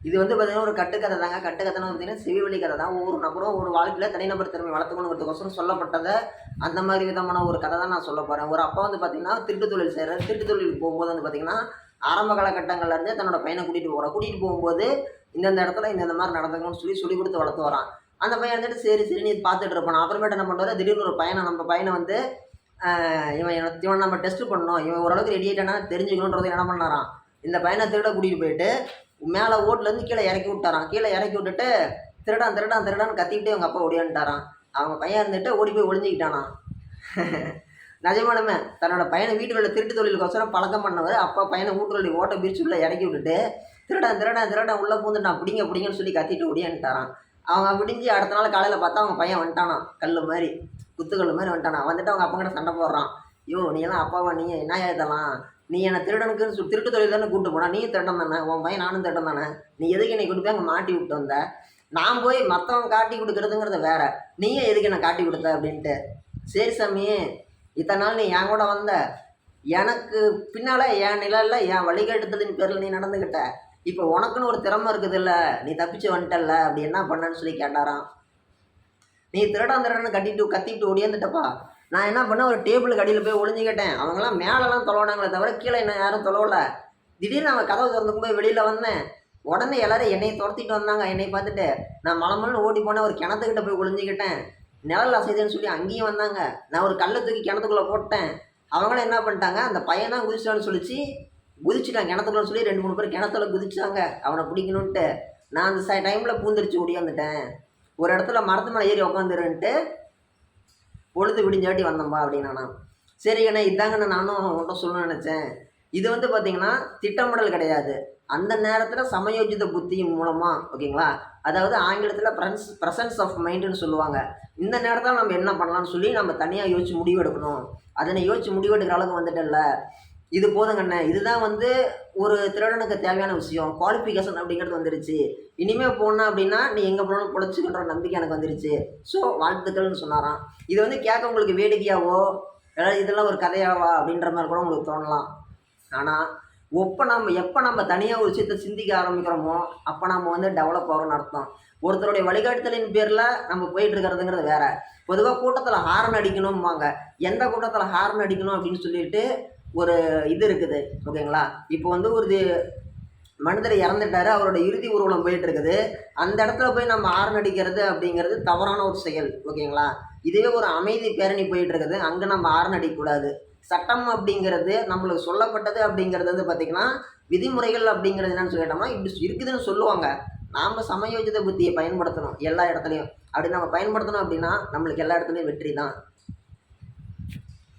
இது வந்து பார்த்தீங்கன்னா ஒரு கட்டுக்கதை தாங்க. கட்டுக்கதைன்னு பார்த்தீங்கன்னா செவிவழி கதை தான். ஒவ்வொரு நபரும் ஒரு வாழ்க்கையில் தனிநபர் திறமை வளர்த்துக்கணுங்கிறதுக்கோசரம் சொல்லப்பட்டதை அந்த மாதிரி விதமான ஒரு கதை தான் நான் சொல்ல போகிறேன். ஒரு அப்பா வந்து பார்த்தீங்கன்னா திருட்டு தொழில் செய்கிறார். திருட்டு தொழிலுக்கு போகும்போது வந்து பார்த்தீங்கன்னா ஆரம்ப காலகட்டங்கள்லேருந்தே தன்னோட பையனை கூட்டிகிட்டு போகிறான். கூட்டிகிட்டு போகும்போது இந்தந்த இடத்துல இந்தந்த மாதிரி நடந்துக்கணும்னு சொல்லி கொடுத்து வளர்த்து வரான். அந்த பையன் வந்துட்டு சரி சரி நீ பார்த்துட்டு இருப்பான். அப்புறமேட்டு என்ன பண்ணுவார், திடீர்னு ஒரு பையனை நம்ம பையனை வந்து இவன் நம்ம டெஸ்ட் பண்ணணும், இவன் ஓரளவுக்கு ரெடி ஆகிட்டானா தெரிஞ்சுக்கணுன்றது என்ன பண்ணாராம், இந்த பையனை திருட கூட்டிகிட்டு போயிட்டு மேலே ஓட்டுலேருந்து கீழே இறக்கி விட்டாரான். கீழே இறக்கி விட்டுட்டு திருடான் திருடான் திருடான்னு கத்திக்கிட்டே அவங்க அப்பா ஓடியான்ட்டாரான். அவங்க பையன் இருந்துட்டு ஓடி போய் ஒளிஞ்சிக்கிட்டானான். நிஜமானுமே தன்னோட பையனை வீட்டுக்குள்ள திருட்டு தொழிலுக்கோசரம் பழக்கம் பண்ணவர் அப்பா பையனை வீட்டுக்குள்ள ஓட்ட பிரிச்சு உள்ள இறக்கி விட்டுட்டு திருடான் திருடான் திருடான் உள்ளே பூந்துட்டான், பிடிங்க பிடிங்கன்னு சொல்லி கத்திட்டு ஓடியான்ட்டாரான். அவங்க பிடிஞ்சி அடுத்த நாள் காலையில் பார்த்தா அவங்க பையன் வந்துட்டானான், கல் மாதிரி குத்துக்கல் மாதிரி வந்துட்டானான். வந்துட்டு அவங்க அப்பா கிட்ட சண்டை போடுறான். ஐயோ நீ எல்லாம் அப்பாவா, நீ என்ன இதெல்லாம், நீ என்னை திருடனுக்குன்னு திருட்டு தொழில் தானே கூப்பிட்டு போனா, நீ திருடன் தானே, உன் பையன் நானும் திருடன் தானே, நீ எதுக்கு என்னை கொண்டு போய் அங்கே மாட்டி விட்டு வந்த, நான் போய் மற்றவங்க காட்டி கொடுக்குறதுங்கிறத வேற, நீயே எதுக்கு என்னை காட்டி கொடுத்த அப்படின்ட்டு. சரி சாமி, இத்தனை நாள் நீ என் கூட வந்த, எனக்கு பின்னால் என் நிழலில் என் வழிகாட்டுதலின் பேரில் நீ நடந்துக்கிட்ட, இப்போ உனக்குன்னு ஒரு திறமை இருக்குது இல்லை, நீ தப்பிச்சு வந்துட்டல்ல, அப்படி என்ன பண்ணன்னு சொல்லி கேட்டாராம். நீ திருடான் திருடன்னு கத்திட்டு ஓடியாந்துட்டப்பா, நான் என்ன பண்ணேன், ஒரு டேபிளுக்கு அடியில் போய் ஒளிஞ்சுக்கிட்டேன். அவங்களாம் மேலெலாம் தொலைவானாங்களே தவிர கீழே என்ன யாரும் தொலைவல. திடீர்னு அவன் கதவை திறந்துக்கும் போய் வெளியில் வந்தேன். உடனே எல்லோரும் என்னை துரத்திட்டு வந்தாங்க. என்னை பார்த்துட்டு நான் மலமல்னு ஓடி போனேன், ஒரு கிணத்துக்கிட்ட போய் ஒளிஞ்சிக்கிட்டேன். நிழல் அசைதுன்னு சொல்லி அங்கேயும் வந்தாங்க. நான் ஒரு கல்லை தூக்கி கிணத்துக்குள்ளே போட்டேன். அவங்களும் என்ன பண்ணிட்டாங்க, அந்த பையன் தான் குதிச்சிட்டான்னு சொல்லிச்சு குதிச்சுட்டான் கிணத்துக்குள்ளன்னு சொல்லி 2-3 பேர் கிணத்துல குதிச்சாங்க அவனை பிடிக்கணுன்ட்டு. நான் அந்த டைமில் பூந்துருச்சு ஓடியாந்துட்டேன். ஒரு இடத்துல மரத்து மேலே ஏறி உட்காந்துருன்ட்டு பொழுது விடிஞ்சாட்டி வந்தோம்பா அப்படின்னா. சரி அண்ணா இதாங்கண்ணா நானும் உங்கள்கிட்ட சொல்லணும்னு நினச்சேன். இது வந்து பார்த்திங்கன்னா திட்டமிடல் கிடையாது, அந்த நேரத்தில் சமயோஜித புத்தி மூலமாக, ஓகேங்களா, அதாவது ஆங்கிலத்தில் ப்ரெசன்ஸ் ஆஃப் மைண்டுன்னு சொல்லுவாங்க. இந்த நேரத்தில் நம்ம என்ன பண்ணலாம்னு சொல்லி நம்ம தனியாக யோசிச்சு முடிவு எடுக்கணும். அதனை யோசிச்சு முடிவு எடுக்கிற அளவுக்கு வந்துட்டல, இது போதுங்கண்ணே. இதுதான் வந்து ஒரு திருடனுக்கு தேவையான விஷயம். குவாலிஃபிகேஷன் அப்படிங்கிறது வந்துருச்சு. இனிமேல் போனா அப்படின்னா நீ எங்கே போனாலும் பொழைச்சிக்கின்ற நம்பிக்கை எனக்கு வந்துருச்சு. ஸோ வாழ்த்துக்கள்னு சொன்னாராம். இது வந்து கேட்க உங்களுக்கு வேடிக்கையாவோ ஏதாவது இதெல்லாம் ஒரு கதையாவா அப்படின்ற மாதிரி கூட உங்களுக்கு தோணலாம். ஆனால் எப்போ நம்ம தனியாக ஒரு விஷயத்தை சிந்திக்க ஆரம்பிக்கிறோமோ அப்போ நம்ம வந்து டெவலப் ஆகிறோம்னு அர்த்தம். ஒருத்தருடைய வழிகாட்டுதலின் பேரில் நம்ம போயிட்டு இருக்கிறதுங்கிறது வேற. பொதுவாக கூட்டத்தில் ஹாரன் அடிக்கணும்பாங்க. எந்த கூட்டத்தில் ஹாரன் அடிக்கணும் அப்படின்னு சொல்லிட்டு ஒரு இது இருக்குது, ஓகேங்களா. இப்போ வந்து ஒரு மனிதர் இறந்துட்டாரு, அவரோட இறுதி ஊர்வலம் போயிட்டு இருக்குது. அந்த இடத்துல போய் நம்ம ஹாரன் அடிக்கிறது அப்படிங்கிறது தவறான ஒரு செயல், ஓகேங்களா. இதுவே ஒரு அமைதி பேரணி போயிட்டு இருக்குது, அங்கே நம்ம ஹாரன் அடிக்கக்கூடாது. சட்டம் அப்படிங்கிறது நம்மளுக்கு சொல்லப்பட்டது அப்படிங்கிறது வந்து பார்த்திங்கன்னா விதிமுறைகள் அப்படிங்கிறது என்னன்னு சொல்லிட்டோம்னா இப்படி இருக்குதுன்னு சொல்லுவாங்க. நாம் சமயோஜித புத்தியை பயன்படுத்தணும் எல்லா இடத்துலையும். அப்படி நம்ம பயன்படுத்தணும் அப்படின்னா நம்மளுக்கு எல்லா இடத்துலையும் வெற்றி தான்.